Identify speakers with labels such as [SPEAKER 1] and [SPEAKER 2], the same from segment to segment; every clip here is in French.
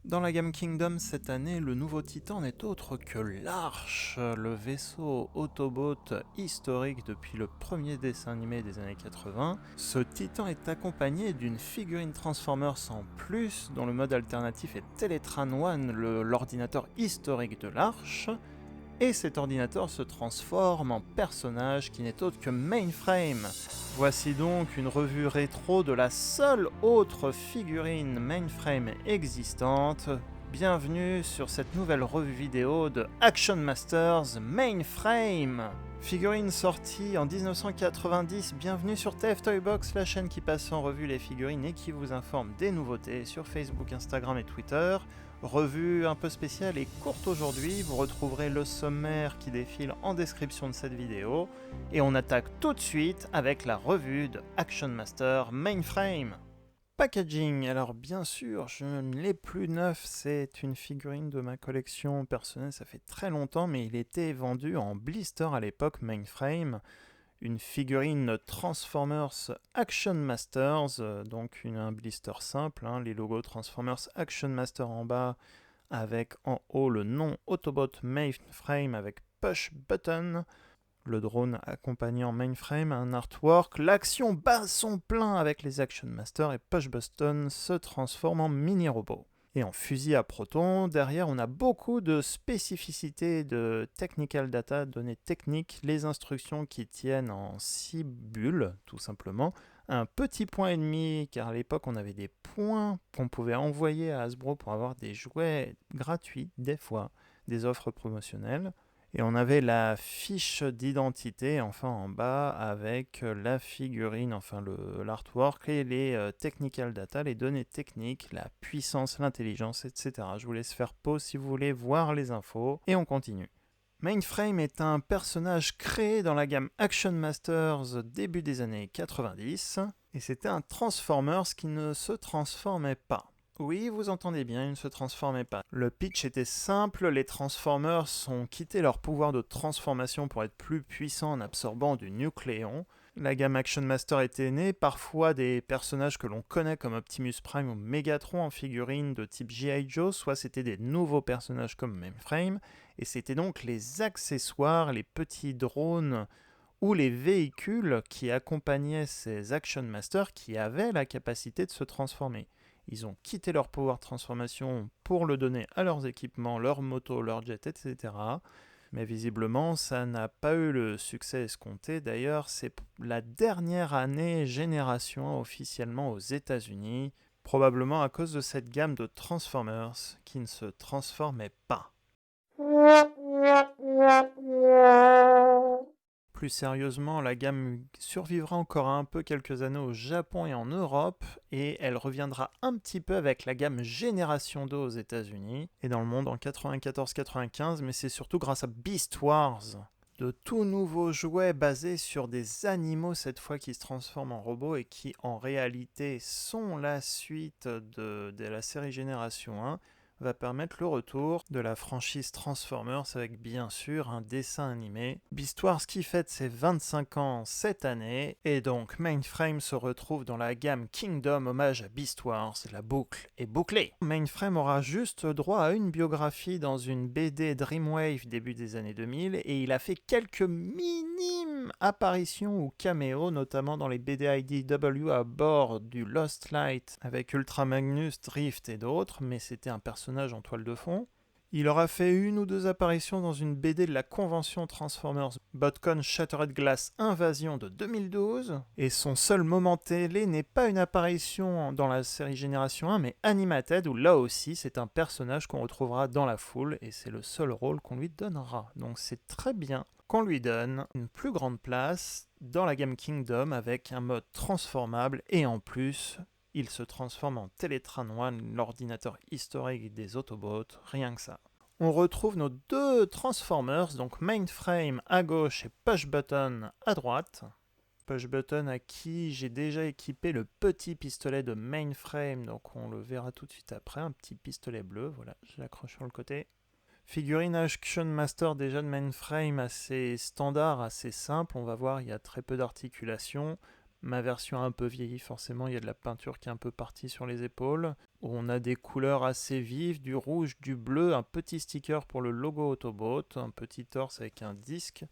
[SPEAKER 1] Dans la gamme Kingdom cette année, le nouveau titan n'est autre que l'Arche, le vaisseau Autobot historique depuis le premier dessin animé des années 80. Ce titan est accompagné d'une figurine Transformers en plus, dont le mode alternatif est Teletran One, l'ordinateur historique de l'Arche. Et cet ordinateur se transforme en personnage qui n'est autre que Mainframe. Voici donc une revue rétro de la seule autre figurine Mainframe existante. Bienvenue sur cette nouvelle revue vidéo de Action Masters Mainframe. Figurine sortie en 1990, bienvenue sur TF Toybox, la chaîne qui passe en revue les figurines et qui vous informe des nouveautés sur Facebook, Instagram et Twitter. Revue un peu spéciale et courte aujourd'hui, vous retrouverez le sommaire qui défile en description de cette vidéo. Et on attaque tout de suite avec la revue de Action Master Mainframe. Packaging, alors bien sûr, je ne l'ai plus neuf, c'est une figurine de ma collection personnelle, ça fait très longtemps, mais il était vendu en blister à l'époque, Mainframe. Une figurine Transformers Action Masters, donc un blister simple, les logos Transformers Action Master en bas, avec en haut le nom Autobot Mainframe avec Push Button, le drone accompagnant Mainframe, un artwork, l'action bat son plein avec les Action Masters et Push Button se transforme en mini-robot. Et en fusil à proton, derrière on a beaucoup de spécificités de technical data, données techniques, les instructions qui tiennent en 6 bulles tout simplement, un petit point et demi car à l'époque on avait des points qu'on pouvait envoyer à Hasbro pour avoir des jouets gratuits des fois, des offres promotionnelles. Et on avait la fiche d'identité, enfin en bas, avec la figurine, enfin l'artwork et les technical data, les données techniques, la puissance, l'intelligence, etc. Je vous laisse faire pause si vous voulez voir les infos, et on continue. Mainframe est un personnage créé dans la gamme Action Masters début des années 90, et c'était un Transformers qui ne se transformait pas. Oui, vous entendez bien, il ne se transformait pas. Le pitch était simple, les Transformers ont quitté leur pouvoir de transformation pour être plus puissants en absorbant du nucléon. La gamme Action Master était née, parfois des personnages que l'on connaît comme Optimus Prime ou Megatron en figurine de type G.I. Joe, soit c'était des nouveaux personnages comme Mainframe, et c'était donc les accessoires, les petits drones ou les véhicules qui accompagnaient ces Action Masters qui avaient la capacité de se transformer. Ils ont quitté leur pouvoir de transformation pour le donner à leurs équipements, leurs motos, leurs jets, etc. Mais visiblement, ça n'a pas eu le succès escompté. D'ailleurs, c'est la dernière année génération officiellement aux États-Unis, probablement à cause de cette gamme de Transformers qui ne se transformait pas. Plus sérieusement, la gamme survivra encore un peu quelques années au Japon et en Europe, et elle reviendra un petit peu avec la gamme Génération 2 aux États-Unis et dans le monde en 94-95, mais c'est surtout grâce à Beast Wars, de tout nouveaux jouets basés sur des animaux cette fois qui se transforment en robots et qui en réalité sont la suite de la série Génération 1, va permettre le retour de la franchise Transformers avec bien sûr un dessin animé. Beast Wars qui fête ses 25 ans cette année, et donc Mainframe se retrouve dans la gamme Kingdom hommage à Beast Wars, la boucle est bouclée. Mainframe aura juste droit à une biographie dans une BD Dreamwave début des années 2000, et il a fait quelques minimes apparitions ou caméos, notamment dans les BD IDW à bord du Lost Light avec Ultra Magnus, Drift et d'autres, mais c'était un personnage en toile de fond. Il aura fait une ou deux apparitions dans une BD de la convention Transformers Botcon Shattered Glass Invasion de 2012, et son seul moment télé n'est pas une apparition dans la série Génération 1, mais Animated, où là aussi c'est un personnage qu'on retrouvera dans la foule, et c'est le seul rôle qu'on lui donnera. Donc c'est très bien qu'on lui donne une plus grande place dans la gamme Kingdom avec un mode transformable, et en plus il se transforme en Teletran One, l'ordinateur historique des Autobots, rien que ça. On retrouve nos deux Transformers, donc Mainframe à gauche et Push Button à droite. Push Button à qui j'ai déjà équipé le petit pistolet de Mainframe, donc on le verra tout de suite après, un petit pistolet bleu, voilà, je l'accroche sur le côté. Figurine Action Master déjà de Mainframe assez standard, assez simple, on va voir il y a très peu d'articulation. Ma version a un peu vieilli, forcément, il y a de la peinture qui est un peu partie sur les épaules. On a des couleurs assez vives, du rouge, du bleu, un petit sticker pour le logo Autobot, un petit torse avec un disque,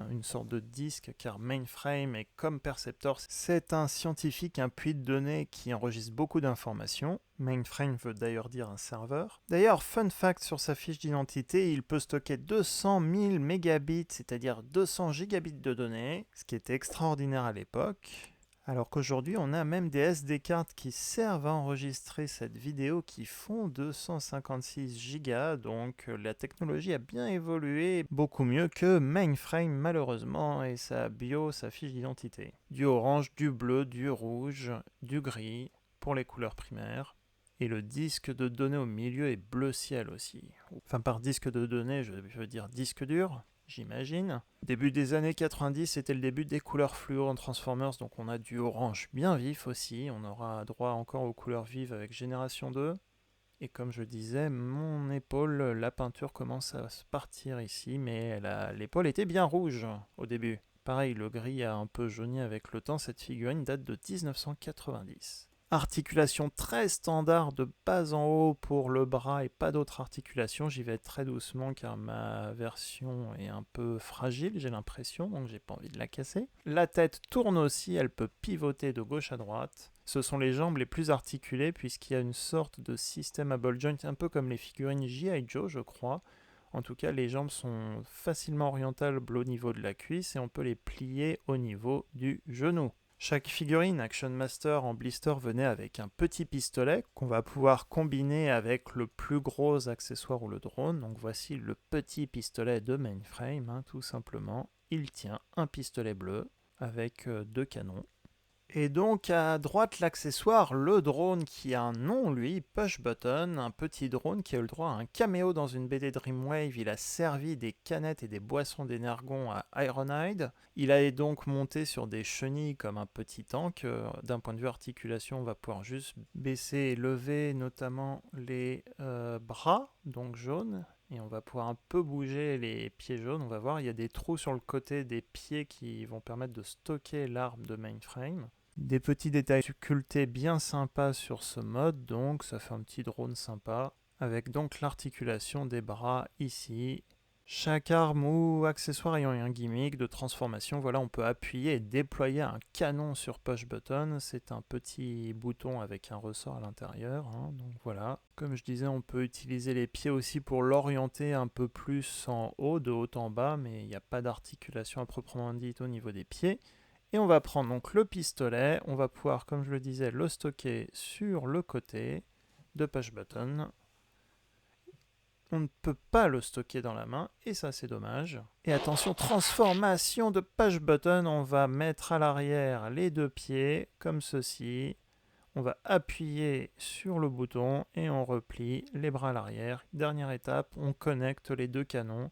[SPEAKER 1] une sorte de disque, car Mainframe est comme Perceptor, c'est un scientifique, un puits de données qui enregistre beaucoup d'informations. Mainframe veut d'ailleurs dire un serveur. D'ailleurs, fun fact sur sa fiche d'identité, il peut stocker 200 000 mégabits, c'est-à-dire 200 gigabits de données, ce qui était extraordinaire à l'époque. Alors qu'aujourd'hui, on a même des SD cards qui servent à enregistrer cette vidéo qui font 256 Go, donc la technologie a bien évolué, beaucoup mieux que Mainframe malheureusement, et sa bio, sa fiche d'identité. Du orange, du bleu, du rouge, du gris pour les couleurs primaires. Et le disque de données au milieu est bleu ciel aussi. Enfin, par disque de données, je veux dire disque dur. J'imagine. Début des années 90, c'était le début des couleurs fluo en Transformers, donc on a du orange bien vif aussi, on aura droit encore aux couleurs vives avec Génération 2. Et comme je disais, mon épaule, la peinture commence à se partir ici, mais l'épaule était bien rouge au début. Pareil, le gris a un peu jauni avec le temps, cette figurine date de 1990. Articulation très standard de bas en haut pour le bras et pas d'autres articulations. J'y vais très doucement car ma version est un peu fragile, j'ai l'impression, donc j'ai pas envie de la casser. La tête tourne aussi, elle peut pivoter de gauche à droite. Ce sont les jambes les plus articulées puisqu'il y a une sorte de système à ball joint, un peu comme les figurines G.I. Joe, je crois. En tout cas, les jambes sont facilement orientables au niveau de la cuisse et on peut les plier au niveau du genou. Chaque figurine Action Master en blister venait avec un petit pistolet qu'on va pouvoir combiner avec le plus gros accessoire ou le drone. Donc voici le petit pistolet de Mainframe, tout simplement. Il tient un pistolet bleu avec deux canons. Et donc à droite l'accessoire, le drone qui a un nom lui, Push Button, un petit drone qui a eu le droit à un caméo dans une BD Dreamwave. Il a servi des canettes et des boissons d'énergon à Ironhide. Il a donc monté sur des chenilles comme un petit tank. D'un point de vue articulation, on va pouvoir juste baisser et lever notamment les bras, donc jaunes. Et on va pouvoir un peu bouger les pieds jaunes. On va voir, il y a des trous sur le côté des pieds qui vont permettre de stocker l'arme de Mainframe. Des petits détails sculptés bien sympas sur ce mode, donc ça fait un petit drone sympa. Avec donc l'articulation des bras ici. Chaque arme ou accessoire ayant un gimmick de transformation, voilà, on peut appuyer et déployer un canon sur Push Button. C'est un petit bouton avec un ressort à l'intérieur, donc voilà. Comme je disais, on peut utiliser les pieds aussi pour l'orienter un peu plus en haut, de haut en bas, mais il n'y a pas d'articulation à proprement dit au niveau des pieds. Et on va prendre donc le pistolet, on va pouvoir, comme je le disais, le stocker sur le côté de Push Button. On ne peut pas le stocker dans la main, et ça c'est dommage. Et attention, transformation de Push Button, on va mettre à l'arrière les deux pieds, comme ceci. On va appuyer sur le bouton et on replie les bras à l'arrière. Dernière étape, on connecte les deux canons.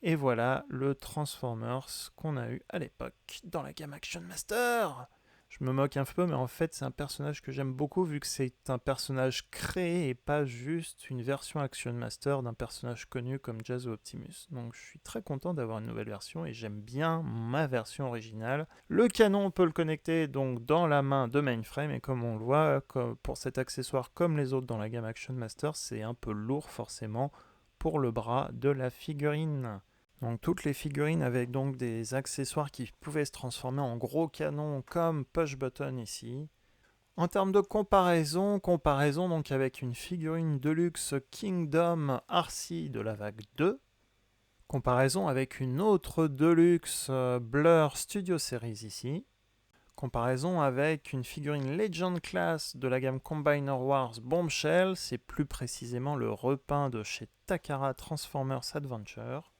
[SPEAKER 1] Et voilà le Transformers qu'on a eu à l'époque dans la gamme Action Master. Je me moque un peu, mais en fait, c'est un personnage que j'aime beaucoup vu que c'est un personnage créé et pas juste une version Action Master d'un personnage connu comme Jazz ou Optimus. Donc je suis très content d'avoir une nouvelle version et j'aime bien ma version originale. Le canon, on peut le connecter donc dans la main de Mainframe et comme on le voit, pour cet accessoire comme les autres dans la gamme Action Master, c'est un peu lourd forcément pour le bras de la figurine. Donc toutes les figurines avec donc des accessoires qui pouvaient se transformer en gros canons comme Push Button ici. En termes de comparaison donc avec une figurine Deluxe Kingdom RC de la vague 2. Comparaison avec une autre Deluxe Blur Studio Series ici. Comparaison avec une figurine Legend Class de la gamme Combiner Wars Bombshell, c'est plus précisément le repeint de chez Takara Transformers Adventure.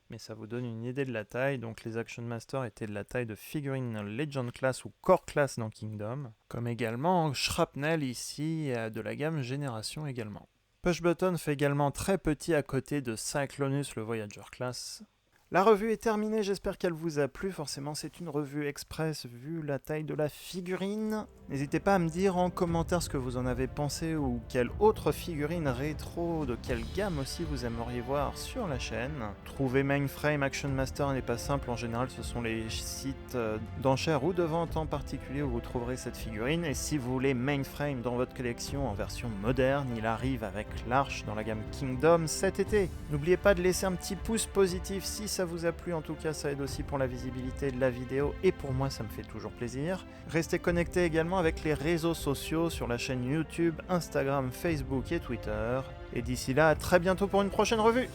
[SPEAKER 1] Mais ça vous donne une idée de la taille. Donc les Action Masters étaient de la taille de figurines Legend Class ou Core Class dans Kingdom. Comme également Shrapnel ici, de la gamme Génération également. Push Button fait également très petit à côté de Cyclonus le Voyager Class. La revue est terminée, j'espère qu'elle vous a plu. Forcément, c'est une revue express vu la taille de la figurine. N'hésitez pas à me dire en commentaire ce que vous en avez pensé ou quelle autre figurine rétro, de quelle gamme aussi vous aimeriez voir sur la chaîne. Trouver Mainframe Action Master n'est pas simple, en général ce sont les sites d'enchères ou de vente en particulier où vous trouverez cette figurine. Et si vous voulez Mainframe dans votre collection en version moderne, il arrive avec l'Arche dans la gamme Kingdom cet été. N'oubliez pas de laisser un petit pouce positif si ça vous a plu, en tout cas ça aide aussi pour la visibilité de la vidéo et pour moi ça me fait toujours plaisir. Restez connectés également avec les réseaux sociaux sur la chaîne YouTube, Instagram, Facebook et Twitter. Et d'ici là, à très bientôt pour une prochaine revue.